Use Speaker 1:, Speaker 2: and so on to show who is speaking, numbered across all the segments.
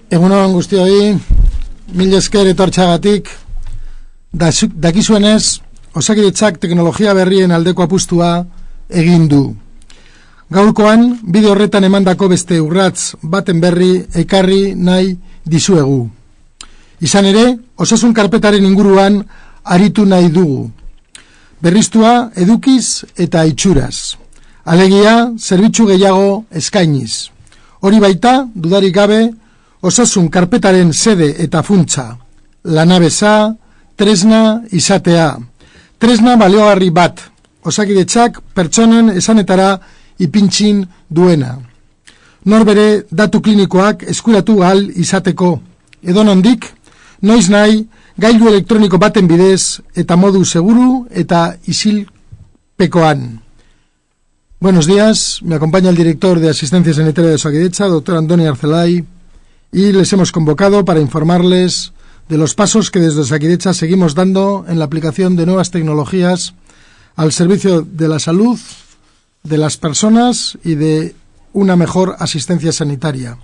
Speaker 1: Egunon guztioi, mila esker etortxagatik. Dakizuenez, Osakidetzak teknologia berrien aldeko apustua egin du. Gaurkoan, bideo horretan emandako beste urratz baten berri ekarri nahi dizuegu. Izan ere, osasun karpetaren inguruan aritu nahi dugu. Berriztua edukiz eta itxuraz. Alegia, zerbitzu gehiago eskainiz. Hori baita, dudarik gabe, osasun karpetaren sede eta funtsa. Lanabesa, tresna izatea. Tresna baliogarri bat, Osakidetzak pertsonen esanetara ipintzin duena. Norbere datu klinikoak eskuratu ahal izateko. Edonondik, noiz nahi, gailu elektroniko baten bidez eta modu seguru eta isilpekoan. Buenos días, me acompaña el director de Asistencia Sanitaria de Osakidetza, doctor Andoni Arcelay, y les hemos convocado para informarles de los pasos que desde Osakidetza seguimos dando en la aplicación de nuevas tecnologías al servicio de la salud de las personas y de una mejor asistencia sanitaria.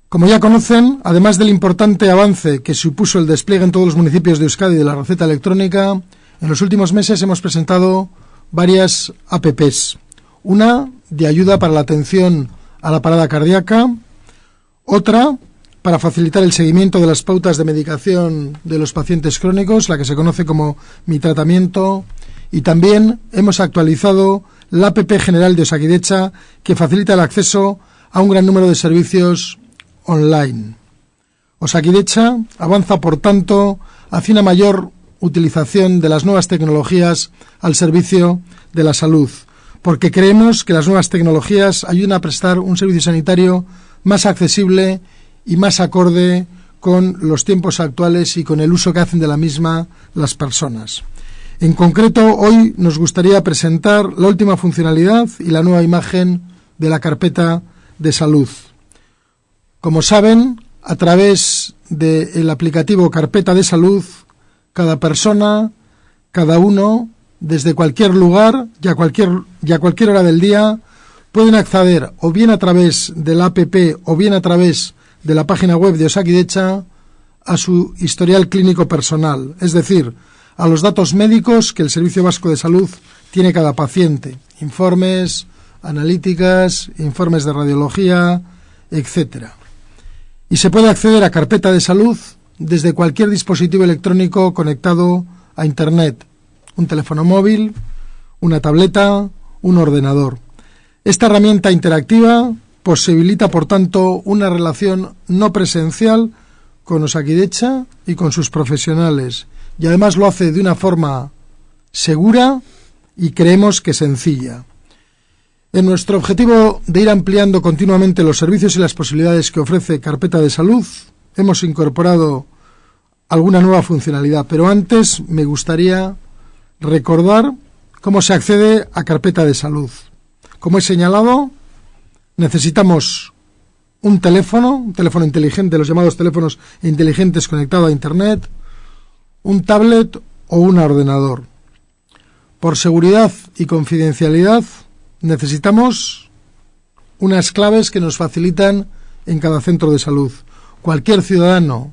Speaker 1: Como ya conocen, además del importante avance que supuso el despliegue en todos los municipios de Euskadi de la receta electrónica, en los últimos meses hemos presentado varias APPs. Una de ayuda para la atención a la parada cardíaca, otra para facilitar el seguimiento de las pautas de medicación de los pacientes crónicos, la que se conoce como Mi Tratamiento, y también hemos actualizado la APP general de Osakidetza, que facilita el acceso a un gran número de servicios online. Osakidetza avanza, por tanto, hacia una mayor utilización de las nuevas tecnologías al servicio de la salud, porque creemos que las nuevas tecnologías ayudan a prestar un servicio sanitario más accesible y más acorde con los tiempos actuales y con el uso que hacen de la misma las personas. En concreto, hoy nos gustaría presentar la última funcionalidad y la nueva imagen de la carpeta de salud. Como saben, a través del aplicativo Carpeta de Salud, cada persona, cada uno, desde cualquier lugar y a cualquier hora del día, pueden acceder o bien a través de la APP o bien a través de la página web de Osakidetza a su historial clínico personal, es decir, a los datos médicos que el Servicio Vasco de Salud tiene cada paciente, informes, analíticas, informes de radiología, etcétera. Y se puede acceder a Carpeta de Salud desde cualquier dispositivo electrónico conectado a Internet, un teléfono móvil, una tableta, un ordenador. Esta herramienta interactiva posibilita, por tanto, una relación no presencial con Osakidetza y con sus profesionales, y además lo hace de una forma segura y creemos que sencilla. En nuestro objetivo de ir ampliando continuamente los servicios y las posibilidades que ofrece Carpeta de Salud, hemos incorporado alguna nueva funcionalidad, pero antes me gustaría recordar cómo se accede a Carpeta de Salud. Como he señalado, necesitamos un teléfono inteligente, los llamados teléfonos inteligentes conectado a Internet, un tablet o un ordenador. Por seguridad y confidencialidad, necesitamos unas claves que nos facilitan en cada centro de salud. Cualquier ciudadano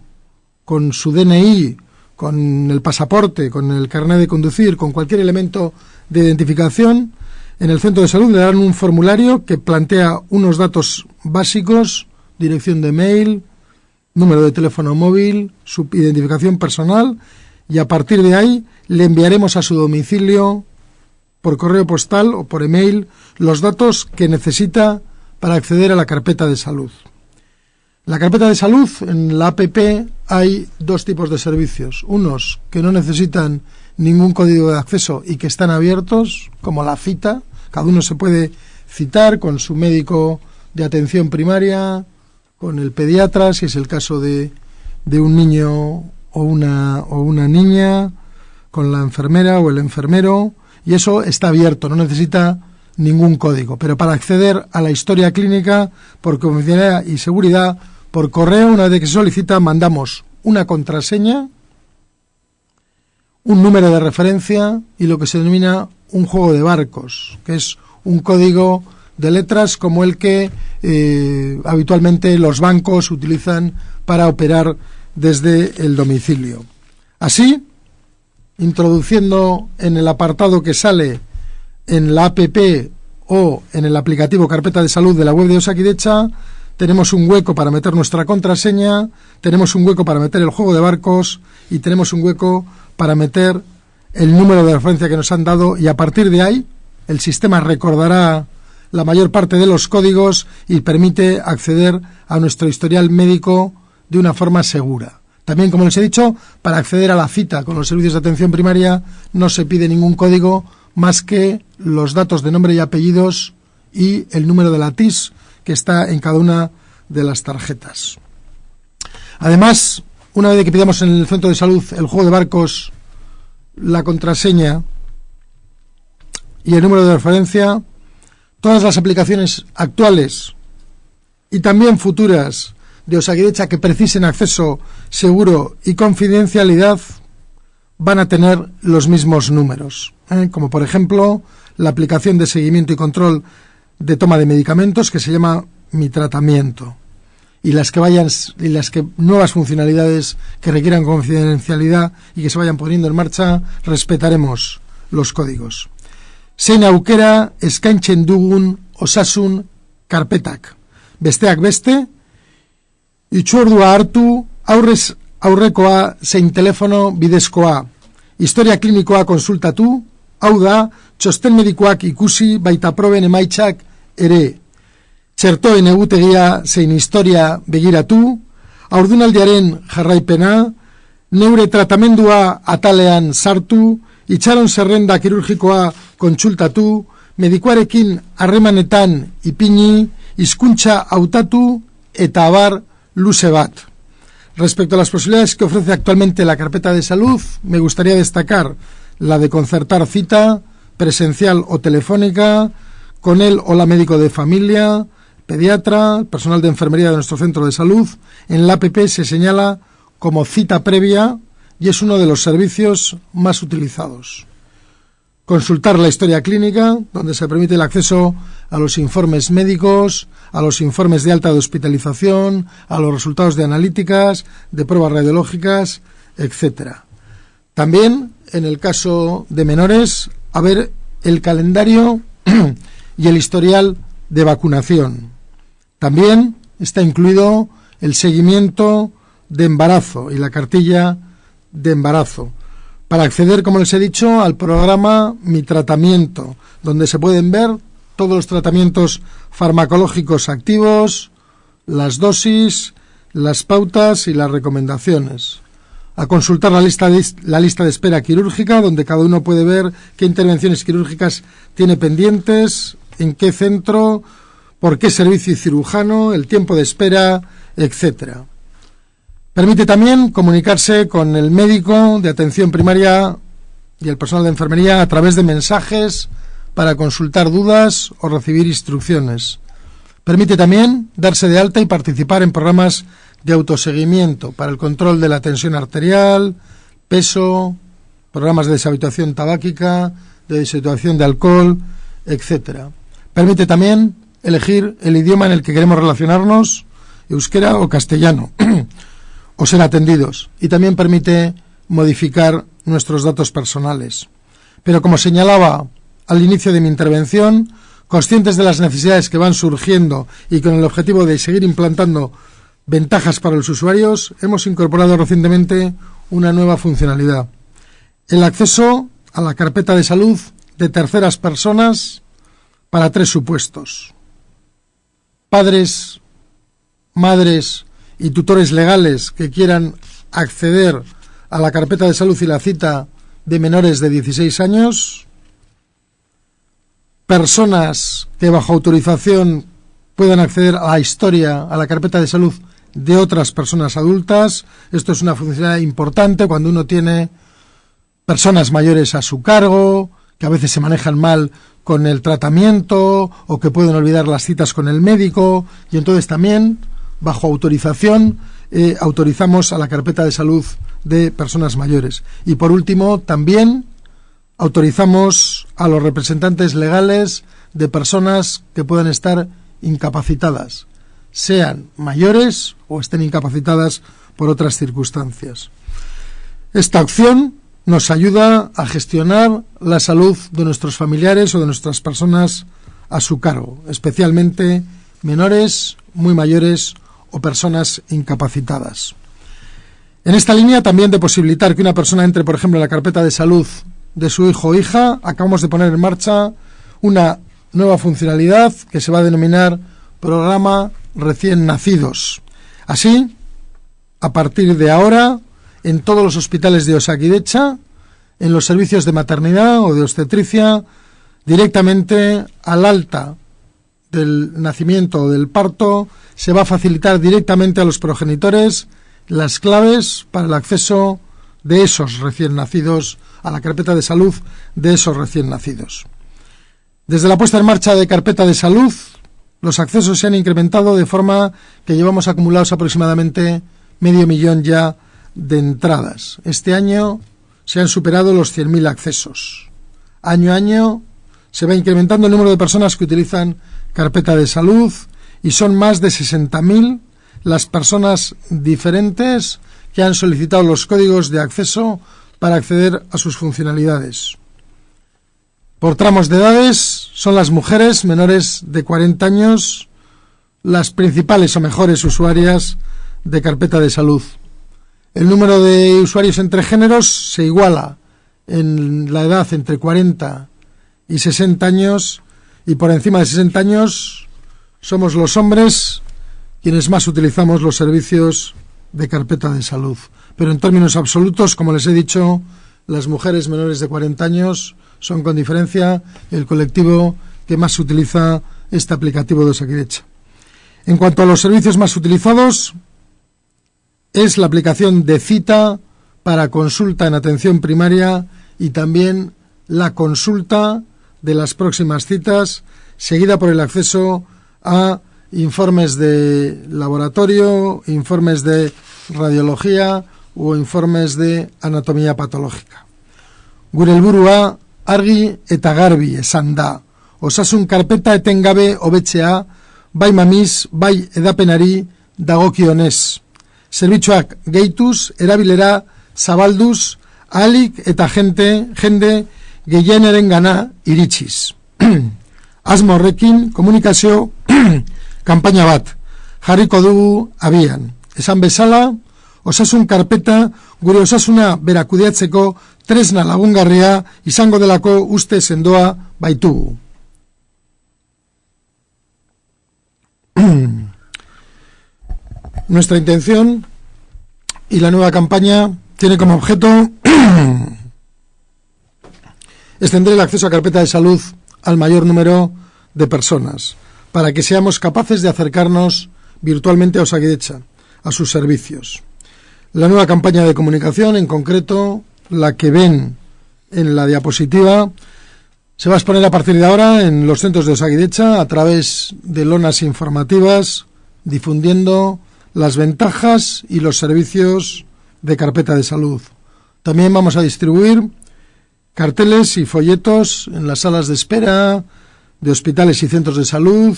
Speaker 1: con su DNI, con el pasaporte, con el carnet de conducir, con cualquier elemento de identificación, en el centro de salud le darán un formulario que plantea unos datos básicos, dirección de mail, número de teléfono móvil, su identificación personal, y a partir de ahí le enviaremos a su domicilio por correo postal o por email los datos que necesita para acceder a la carpeta de salud. La carpeta de salud, en la APP hay dos tipos de servicios. Unos que no necesitan ningún código de acceso y que están abiertos, como la cita. Cada uno se puede citar con su médico de atención primaria, con el pediatra, si es el caso de un niño o una niña, con la enfermera o el enfermero, y eso está abierto, no necesita ningún código. Pero para acceder a la historia clínica, por confidencialidad y seguridad, por correo, una vez que se solicita, mandamos una contraseña, un número de referencia y lo que se denomina un juego de barcos, que es un código de letras como el que habitualmente los bancos utilizan para operar desde el domicilio. Así, introduciendo en el apartado que sale en la APP o en el aplicativo Carpeta de Salud de la web de Osakidetza, tenemos un hueco para meter nuestra contraseña, tenemos un hueco para meter el juego de barcos y tenemos un hueco para meter el número de referencia que nos han dado, y a partir de ahí el sistema recordará la mayor parte de los códigos y permite acceder a nuestro historial médico de una forma segura. También, como les he dicho, para acceder a la cita con los servicios de atención primaria no se pide ningún código más que los datos de nombre y apellidos y el número de la TIS que está en cada una de las tarjetas. Además, una vez que pidamos en el centro de salud el juego de barcos, la contraseña y el número de referencia, todas las aplicaciones actuales y también futuras de Osakidetza que precisen acceso seguro y confidencialidad van a tener los mismos números, como por ejemplo la aplicación de seguimiento y control de toma de medicamentos que se llama Mi Tratamiento, y las que nuevas funcionalidades que requieran confidencialidad y que se vayan poniendo en marcha, respetaremos los códigos. Zein aukera eskaintzen dugun osasun karpetak. Besteak beste, itxordua hartu, aurrez aurrekoa zein telefono bidezkoa. Historia klinikoa konsultatu, hau da, txosten medikoak ikusi baita proben emaitzak ere. Txertoen egutegia zein historia begiratu, haurdunaldiaren jarraipena, neure tratamendua atalean sartu, itxaron zerrenda kirurgikoa kontsultatu, medikuarekin harremanetan ipini, hizkuntza hautatu eta abar luze bat. Respecto a las posibilidades que ofrece actualmente la carpeta de salud, me gustaría destacar la de concertar cita presencial o telefónica con el o la médico de familia, pediatra, personal de enfermería de nuestro centro de salud. En la APP se señala como cita previa y es uno de los servicios más utilizados. Consultar la historia clínica, donde se permite el acceso a los informes médicos, a los informes de alta de hospitalización, a los resultados de analíticas, de pruebas radiológicas, etc. También, en el caso de menores, a ver el calendario y el historial de vacunación. También está incluido el seguimiento de embarazo y la cartilla de embarazo. Para acceder, como les he dicho, al programa Mi Tratamiento, donde se pueden ver todos los tratamientos farmacológicos activos, las dosis, las pautas y las recomendaciones. A consultar la lista de espera quirúrgica, donde cada uno puede ver qué intervenciones quirúrgicas tiene pendientes, en qué centro, por qué servicio cirujano, el tiempo de espera, etcétera. Permite también comunicarse con el médico de atención primaria y el personal de enfermería a través de mensajes para consultar dudas o recibir instrucciones. Permite también darse de alta y participar en programas de autoseguimiento para el control de la tensión arterial, peso, programas de deshabituación tabáquica, de deshabituación de alcohol, etc. Permite también elegir el idioma en el que queremos relacionarnos, euskera o castellano, o ser atendidos, y también permite modificar nuestros datos personales. Pero como señalaba al inicio de mi intervención, conscientes de las necesidades que van surgiendo y con el objetivo de seguir implantando ventajas para los usuarios, hemos incorporado recientemente una nueva funcionalidad: el acceso a la carpeta de salud de terceras personas para 3 supuestos: padres, madres y tutores legales que quieran acceder a la carpeta de salud y la cita de menores de 16 años, personas que bajo autorización puedan acceder a la historia, a la carpeta de salud de otras personas adultas. Esto es una funcionalidad importante cuando uno tiene personas mayores a su cargo, que a veces se manejan mal con el tratamiento o que pueden olvidar las citas con el médico, y entonces también bajo autorización autorizamos a la carpeta de salud de personas mayores. Y por último, también autorizamos a los representantes legales de personas que puedan estar incapacitadas, sean mayores o estén incapacitadas por otras circunstancias. Esta opción nos ayuda a gestionar la salud de nuestros familiares o de nuestras personas a su cargo, especialmente menores, muy mayores o personas incapacitadas. En esta línea también de posibilitar que una persona entre, por ejemplo, en la carpeta de salud de su hijo o hija, acabamos de poner en marcha una nueva funcionalidad que se va a denominar Programa Recién Nacidos. Así, a partir de ahora, en todos los hospitales de Osakidetza, en los servicios de maternidad o de obstetricia, directamente al alta del nacimiento o del parto, se va a facilitar directamente a los progenitores las claves para el acceso de esos recién nacidos a la carpeta de salud de esos recién nacidos. Desde la puesta en marcha de carpeta de salud, los accesos se han incrementado de forma que llevamos acumulados aproximadamente 500.000 ya de entradas. Este año se han superado los 100.000 accesos. Año a año se va incrementando el número de personas que utilizan carpeta de salud y son más de 60.000 las personas diferentes que han solicitado los códigos de acceso para acceder a sus funcionalidades. Por tramos de edades, son las mujeres menores de 40 años las principales o mejores usuarias de carpeta de salud. El número de usuarios entre géneros se iguala en la edad entre 40 y 60 años, y por encima de 60 años somos los hombres quienes más utilizamos los servicios de carpeta de salud. Pero en términos absolutos, como les he dicho, las mujeres menores de 40 años son con diferencia el colectivo que más utiliza este aplicativo de Osakidetza. En cuanto a los servicios más utilizados, es la aplicación de cita para consulta en atención primaria y también la consulta de las próximas citas, seguida por el acceso a informes de laboratorio, informes de radiología o informes de anatomía patológica. Gure helburua argi eta garbi esan da. Osasun karpeta etengabe hobetzea, bai mamiz, bai edapenari dagokionez. Zerbitzuak gehituz, erabilera zabalduz, ahalik eta jende gehienarengana iritsiz. Asmo horrekin komunikazio kanpaina bat jarriko dugu abian. Esan bezala, osasun karpeta gure osasuna berakudeatzeko tresna lagungarria izango delako uste sendoa baitugu. Nuestra intención y la nueva campaña tiene como objeto extender el acceso a carpeta de salud al mayor número de personas, para que seamos capaces de acercarnos virtualmente a Osakidetza, a sus servicios. La nueva campaña de comunicación, en concreto la que ven en la diapositiva, se va a exponer a partir de ahora en los centros de Osakidetza a través de lonas informativas, difundiendo las ventajas y los servicios de carpeta de salud. También vamos a distribuir carteles y folletos en las salas de espera de hospitales y centros de salud,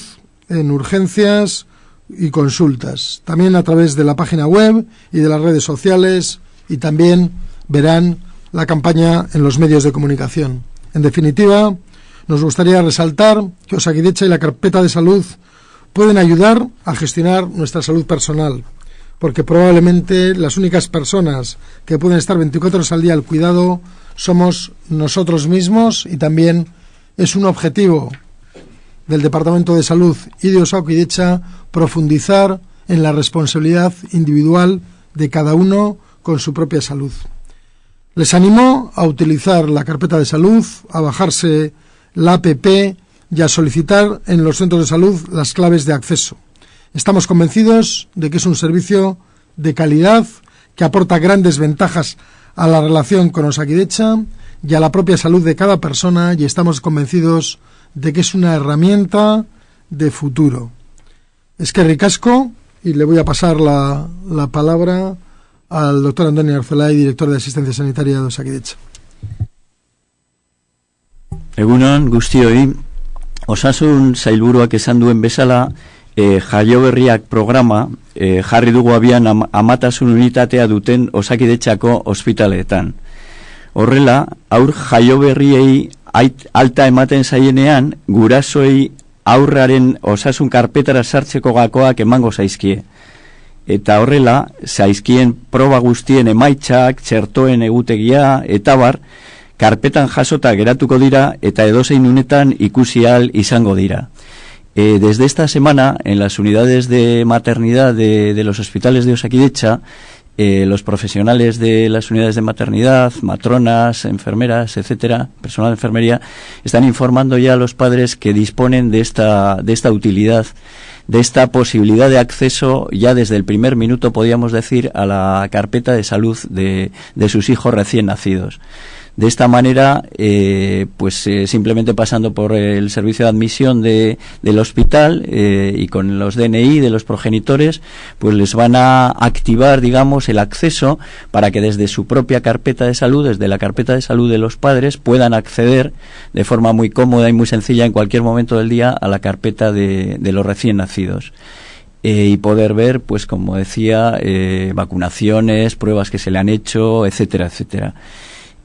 Speaker 1: en urgencias y consultas. También a través de la página web y de las redes sociales, y también verán la campaña en los medios de comunicación. En definitiva, nos gustaría resaltar que Osakidetza y la carpeta de salud pueden ayudar a gestionar nuestra salud personal, porque probablemente las únicas personas que pueden estar 24 horas al día al cuidado somos nosotros mismos, y también es un objetivo del Departamento de Salud y de Osakidetza profundizar en la responsabilidad individual de cada uno con su propia salud. Les animo a utilizar la carpeta de salud, a bajarse la APP y a solicitar en los centros de salud las claves de acceso. Estamos convencidos de que es un servicio de calidad que aporta grandes ventajas a la relación con Osakidetza y a la propia salud de cada persona, y estamos convencidos de que es una herramienta de futuro. Eskerrik asko, y le voy a pasar la palabra al doctor Andoni Arzelai, director de Asistencia Sanitaria de Osakidetza.
Speaker 2: Egunon guztioi, osasun sailburuak esan duen bezala, jaio berriak programa jarri dugu abian amatasun unitatea duten Osakidetzako ospitaleetan. Horrela, aur jaio berriei alta ematen zaienean, gurasoei aurraren osasun karpetara sartzeko gakoak emango zaizkie. Eta horrela, zaizkien proba guztien emaitzak, txertoen egutegia, eta bar, karpetan jasota geratuko dira eta edozein unetan ikusi ahal izango dira. Desde esta semana, en las unidades de maternidad de los hospitales de Osakidetza, los profesionales de las unidades de maternidad, matronas, enfermeras, etcétera, personal de enfermería, están informando ya a los padres que disponen de esta utilidad, de esta posibilidad de acceso ya desde el primer minuto, podríamos decir, a la carpeta de salud de sus hijos recién nacidos. De esta manera, simplemente pasando por el servicio de admisión del hospital y con los DNI de los progenitores, pues les van a activar, digamos, el acceso para que desde su propia carpeta de salud, desde la carpeta de salud de los padres, puedan acceder de forma muy cómoda y muy sencilla en cualquier momento del día a la carpeta de los recién nacidos. Y poder ver, pues como decía, vacunaciones, pruebas que se le han hecho, etcétera, etcétera.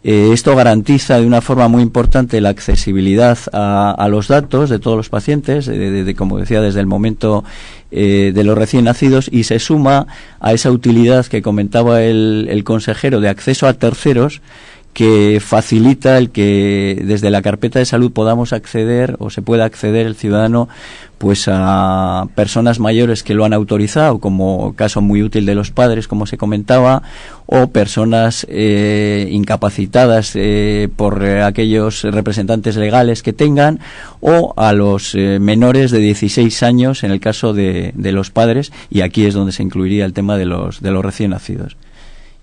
Speaker 2: Esto garantiza de una forma muy importante la accesibilidad a los datos de todos los pacientes, como decía, desde el momento de los recién nacidos, y se suma a esa utilidad que comentaba el consejero de acceso a terceros, que facilita el que desde la carpeta de salud podamos acceder o se pueda acceder el ciudadano pues a personas mayores que lo han autorizado, como caso muy útil de los padres, como se comentaba, o personas incapacitadas por aquellos representantes legales que tengan, o a los menores de 16 años en el caso de los padres, y aquí es donde se incluiría el tema de los recién nacidos.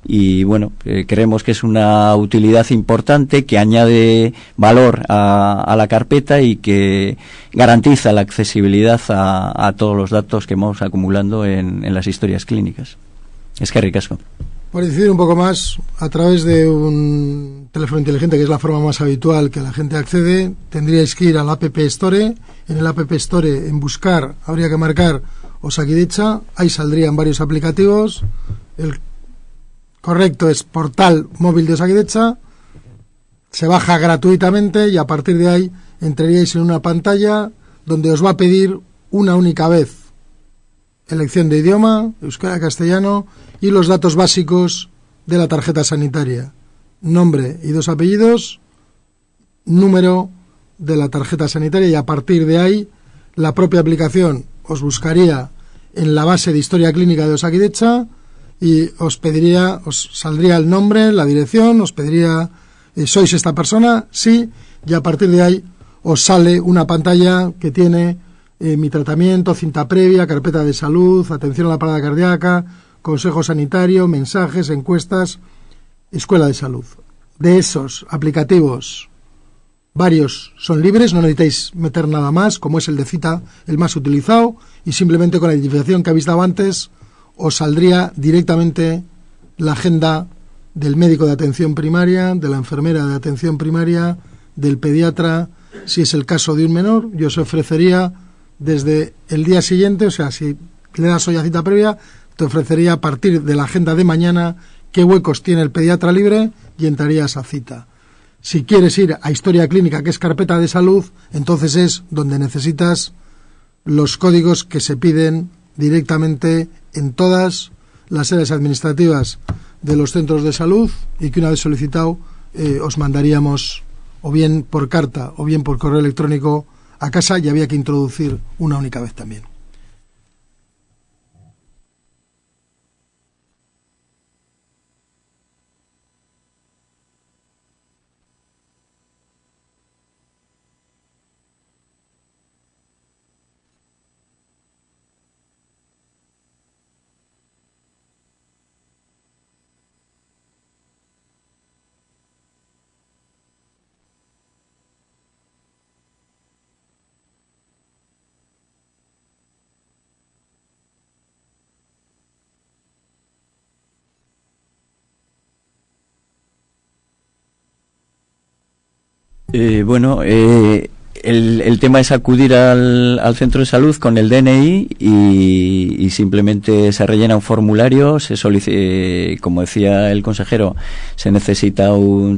Speaker 2: Y bueno, creemos que es una utilidad importante que añade valor a la carpeta y que garantiza la accesibilidad a todos los datos que vamos acumulando en las historias clínicas. Es que ricasco.
Speaker 1: Por incidir un poco más, a través de un teléfono inteligente, que es la forma más habitual que la gente accede, tendríais que ir al App Store. En el App Store, en buscar, habría que marcar Osakidetza, ahí saldrían varios aplicativos. El correcto es Portal Móvil de Osakidetza, se baja gratuitamente y a partir de ahí entraríais en una pantalla donde os va a pedir una única vez elección de idioma, euskera, castellano, y los datos básicos de la tarjeta sanitaria: nombre y 2 apellidos, número de la tarjeta sanitaria, y a partir de ahí la propia aplicación os buscaría en la base de historia clínica de Osakidetza y os saldría el nombre, la dirección, os pediría ¿sois esta persona? Sí, y a partir de ahí os sale una pantalla que tiene mi tratamiento, cinta previa, carpeta de salud, atención a la parada cardíaca, consejo sanitario, mensajes, encuestas, escuela de salud. De esos aplicativos, varios son libres, no necesitáis meter nada más, como es el de cita, el más utilizado, y simplemente con la identificación que habéis dado antes os saldría directamente la agenda del médico de atención primaria, de la enfermera de atención primaria, del pediatra, si es el caso de un menor, y os ofrecería desde el día siguiente, o sea, si le das hoy a cita previa, te ofrecería a partir de la agenda de mañana qué huecos tiene el pediatra libre y entrarías a cita. Si quieres ir a historia clínica, que es carpeta de salud, entonces es donde necesitas los códigos que se piden directamente en todas las áreas administrativas de los centros de salud, y que una vez solicitado os mandaríamos o bien por carta o bien por correo electrónico a casa, y había que introducir una única vez también.
Speaker 2: Bueno, el tema es acudir al centro de salud con el DNI y simplemente se rellena un formulario, se solicita, como decía el consejero, se necesita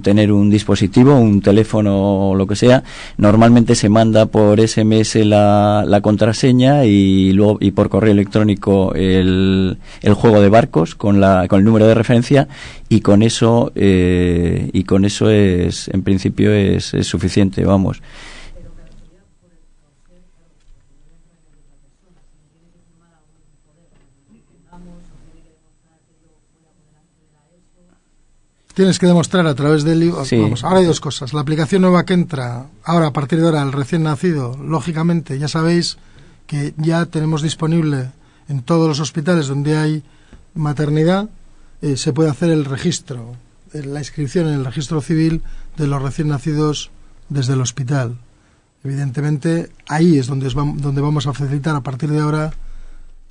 Speaker 2: tener un dispositivo, un teléfono o lo que sea. Normalmente se manda por SMS la contraseña y luego por correo electrónico el juego de barcos con el número de referencia, y con eso es, en principio es suficiente, vamos.
Speaker 1: Tienes que demostrar a través del libro.
Speaker 2: Sí.
Speaker 1: Vamos, ahora hay dos cosas. La aplicación nueva que entra, ahora a partir de ahora, el recién nacido, lógicamente, ya sabéis que ya tenemos disponible en todos los hospitales donde hay maternidad, se puede hacer el registro, la inscripción en el registro civil de los recién nacidos desde el hospital. Evidentemente, ahí es donde vamos a facilitar a partir de ahora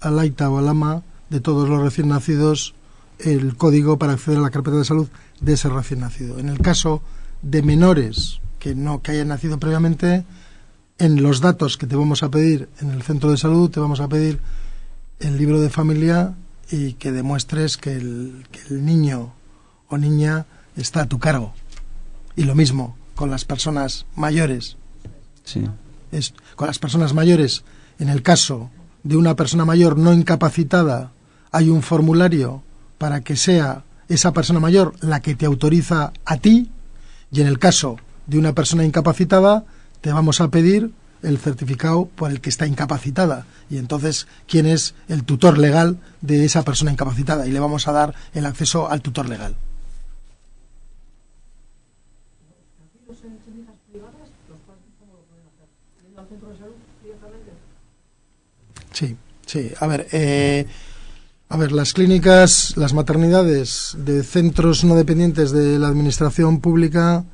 Speaker 1: al AITA o al AMA de todos los recién nacidos el código para acceder a la carpeta de salud de ese recién nacido. En el caso de menores que hayan nacido previamente, en los datos que te vamos a pedir en el centro de salud, te vamos a pedir el libro de familia y que demuestres que el niño o niña está a tu cargo. Y lo mismo con las personas mayores.
Speaker 2: Sí.
Speaker 1: Con las personas mayores, en el caso de una persona mayor no incapacitada, hay un formulario para que sea esa persona mayor la que te autoriza a ti, y en el caso de una persona incapacitada te vamos a pedir el certificado por el que está incapacitada, y entonces quién es el tutor legal de esa persona incapacitada, y le vamos a dar el acceso al tutor legal. Sí, sí. A ver, las clínicas, las maternidades de centros no dependientes de la administración pública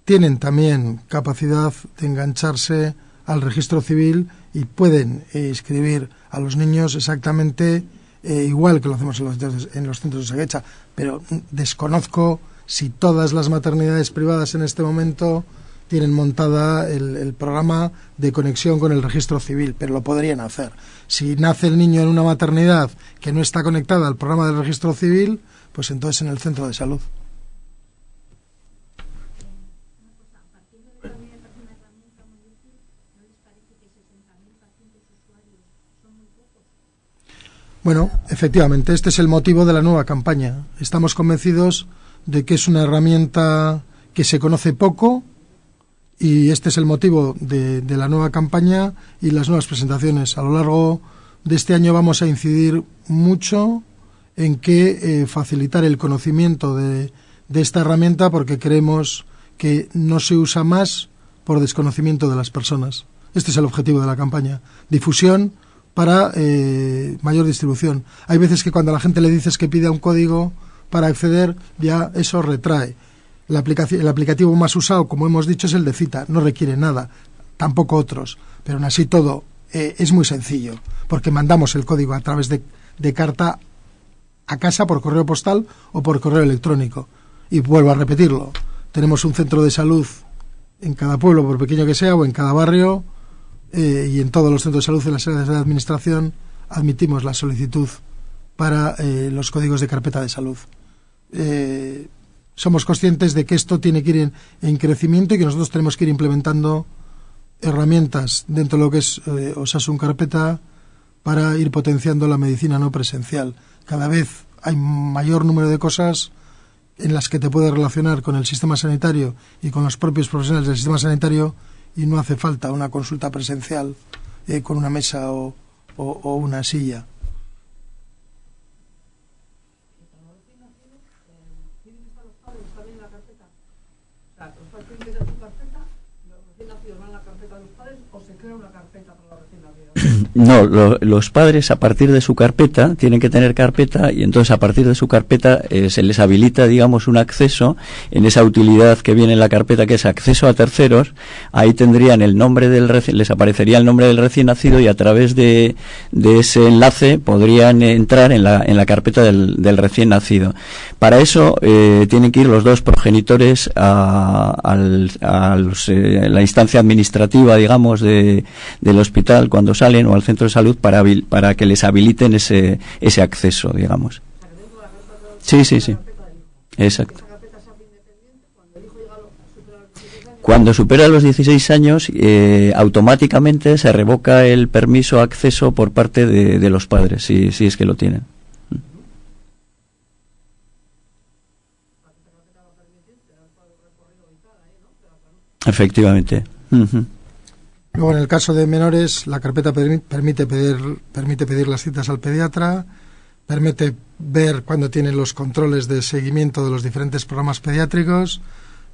Speaker 1: tienen también capacidad de engancharse al registro civil y pueden inscribir a los niños exactamente igual que lo hacemos en los centros de Osakidecha, pero desconozco si todas las maternidades privadas en este momento tienen montada el programa de conexión con el registro civil, pero lo podrían hacer. Si nace el niño en una maternidad que no está conectada al programa del registro civil, pues entonces en el centro de salud. Bueno, efectivamente, este es el motivo de la nueva campaña. Estamos convencidos de que es una herramienta que se conoce poco, y este es el motivo de la nueva campaña y las nuevas presentaciones. A lo largo de este año vamos a incidir mucho en que facilitar el conocimiento de esta herramienta, porque creemos que no se usa más por desconocimiento de las personas. Este es el objetivo de la campaña. Difusión para mayor distribución. Hay veces que cuando a la gente le dices que pida un código para acceder, ya eso retrae. El aplicativo más usado, como hemos dicho, es el de cita. No requiere nada, tampoco otros. Pero aún así todo es muy sencillo, porque mandamos el código a través de carta a casa por correo postal o por correo electrónico. Y vuelvo a repetirlo, tenemos un centro de salud en cada pueblo, por pequeño que sea, o en cada barrio, y en todos los centros de salud, en las áreas de administración, admitimos la solicitud para los códigos de carpeta de salud. Somos conscientes de que esto tiene que ir en crecimiento y que nosotros tenemos que ir implementando herramientas dentro de lo que es Osasun Carpeta para ir potenciando la medicina no presencial. Cada vez hay mayor número de cosas en las que te puedes relacionar con el sistema sanitario y con los propios profesionales del sistema sanitario, y no hace falta una consulta presencial con una mesa o una silla.
Speaker 2: No, los padres a partir de su carpeta tienen que tener carpeta y entonces a partir de su carpeta se les habilita, digamos, un acceso en esa utilidad que viene en la carpeta, que es acceso a terceros. Ahí tendrían el nombre les aparecería el nombre del recién nacido y a través de ese enlace podrían entrar en la carpeta del recién nacido. Para eso tienen que ir los dos progenitores a la instancia administrativa, digamos, del hospital cuando salen, o al centro de salud, para que les habiliten ese acceso, digamos. Sí. Exacto. Cuando supera los 16 años, automáticamente se revoca el permiso a acceso por parte de los padres, si es que lo tienen. Efectivamente.
Speaker 1: Luego, en el caso de menores, la carpeta permite pedir las citas al pediatra, permite ver cuándo tienen los controles de seguimiento de los diferentes programas pediátricos,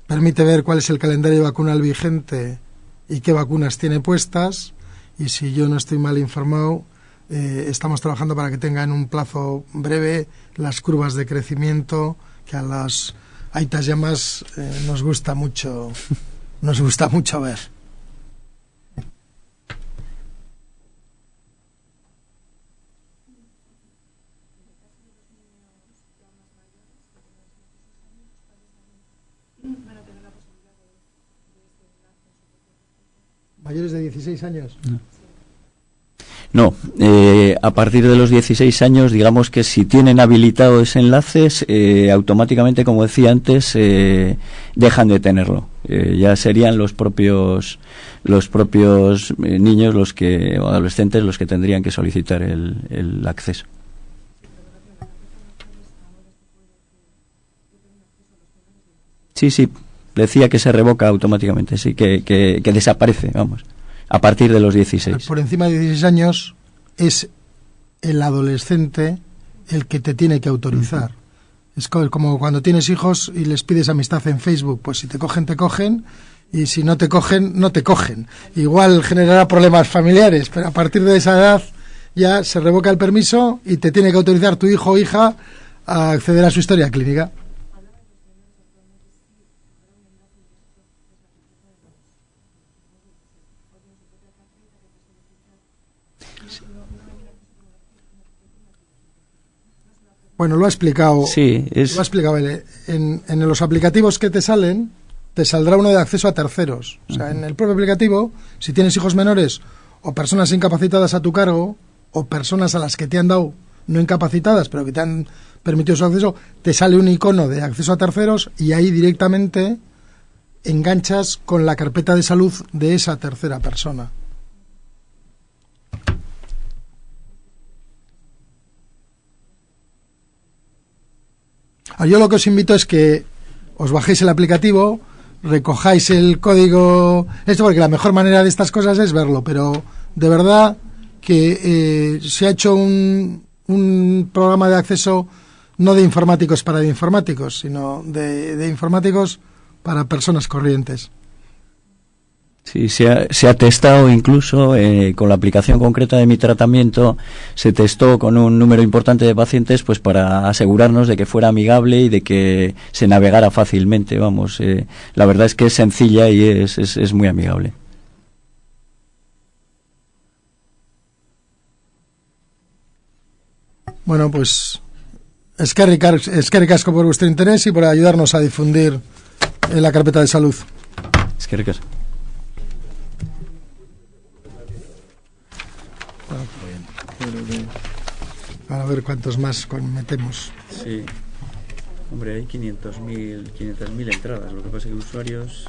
Speaker 1: permite ver cuál es el calendario vacunal vigente y qué vacunas tiene puestas, y si yo no estoy mal informado, estamos trabajando para que tenga en un plazo breve las curvas de crecimiento que a las aitas llamas nos gusta mucho ver. ¿Mayores de 16 años?
Speaker 2: No, a partir de los 16 años, digamos que si tienen habilitado ese enlace, automáticamente, como decía antes, dejan de tenerlo. Ya serían los propios niños o adolescentes los que tendrían que solicitar el acceso. Sí, decía que se revoca automáticamente, sí, que desaparece, vamos, a partir de los 16.
Speaker 1: Por encima de 16 años es el adolescente el que te tiene que autorizar. Es como cuando tienes hijos y les pides amistad en Facebook, pues si te cogen, te cogen, y si no te cogen, no te cogen. Igual generará problemas familiares, pero a partir de esa edad ya se revoca el permiso y te tiene que autorizar tu hijo o hija a acceder a su historia clínica. Bueno, lo ha explicado.
Speaker 2: Sí,
Speaker 1: lo ha explicado él. En los aplicativos que te salen, te saldrá uno de acceso a terceros. O sea, en el propio aplicativo, si tienes hijos menores o personas incapacitadas a tu cargo, o personas a las que te han dado no incapacitadas, pero que te han permitido su acceso, te sale un icono de acceso a terceros y ahí directamente enganchas con la carpeta de salud de esa tercera persona. Yo lo que os invito es que os bajéis el aplicativo, recojáis el código, porque la mejor manera de estas cosas es verlo, pero de verdad que se ha hecho un programa de acceso no de informáticos para de informáticos, sino de informáticos para personas corrientes.
Speaker 2: Sí, se ha testado incluso con la aplicación concreta de Mi Tratamiento, se testó con un número importante de pacientes, pues para asegurarnos de que fuera amigable y de que se navegara fácilmente. Vamos, la verdad es que es sencilla y es muy amigable.
Speaker 1: Bueno, pues eskerrik asko por vuestro interés y por ayudarnos a difundir la carpeta de salud.
Speaker 2: Eskerrik asko.
Speaker 1: A ver cuántos más metemos.
Speaker 2: Sí. Hombre, hay 500.000 entradas. Lo que pasa es que usuarios...